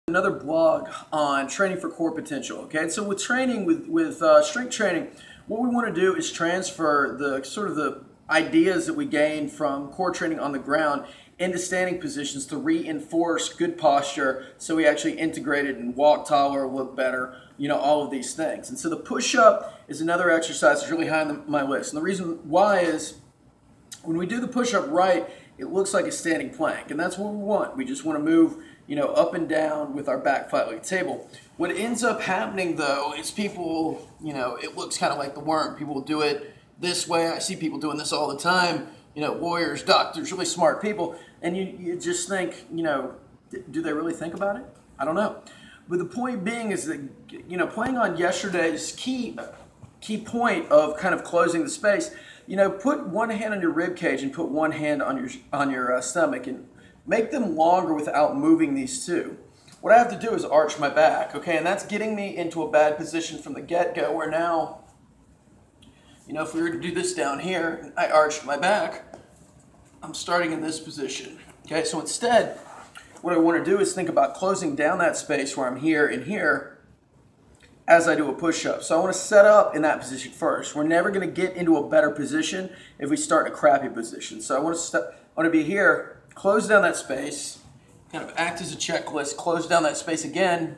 Another blog on training for core potential. Okay, so with training, with strength training, what we want to do is transfer the sort of the ideas that we gain from core training on the ground into standing positions to reinforce good posture, so we actually integrate it and walk taller, look better, all of these things. And so the push-up is another exercise that's really high on my list. And the reason why is when we do the push-up right, it looks like a standing plank, and that's what we want. We just want to move up and down with our back flat like a table. What ends up happening though is people, it looks kind of like the worm. People do it this way. I see people doing this all the time. Lawyers, doctors, really smart people, and you just think, do they really think about it? I don't know. But the point being is that, playing on yesterday's key point of kind of closing the space, put one hand on your rib cage and put one hand on your stomach and make them longer without moving these two. What I have to do is arch my back, okay? And that's getting me into a bad position from the get-go where now, if we were to do this down here, and I arched my back, I'm starting in this position, okay? So instead, what I want to do is think about closing down that space where I'm here and here as I do a push-up. So I want to set up in that position first. We're never going to get into a better position if we start in a crappy position. So I want to be here, close down that space, kind of act as a checklist, close down that space again.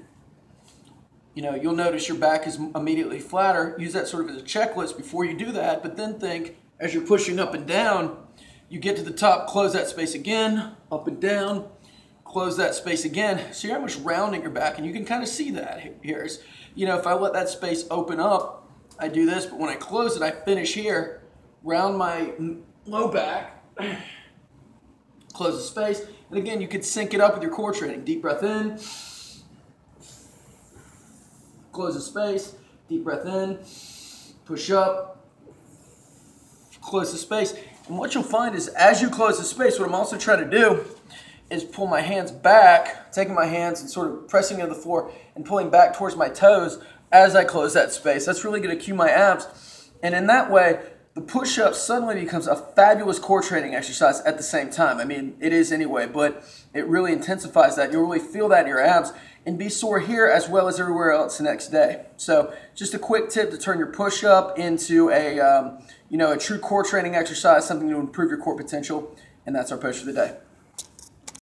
You'll notice your back is immediately flatter. Use that sort of as a checklist before you do that, but then think, as you're pushing up and down, you get to the top, close that space again, up and down, close that space again. So you're almost rounding your back, and you can kind of see that here. If I let that space open up, I do this, but when I close it, I finish here, round my low back, close the space, and again, you could sync it up with your core training. Deep breath in, close the space, deep breath in, push up, close the space. And what you'll find is as you close the space, what I'm also trying to do is pull my hands back, taking my hands and sort of pressing into the floor and pulling back towards my toes as I close that space. That's really going to cue my abs. And in that way, the push-up suddenly becomes a fabulous core training exercise at the same time. I mean, it is anyway, but it really intensifies that. You'll really feel that in your abs and be sore here as well as everywhere else the next day. So just a quick tip to turn your push-up into a true core training exercise, something to improve your core potential, and that's our push for the day.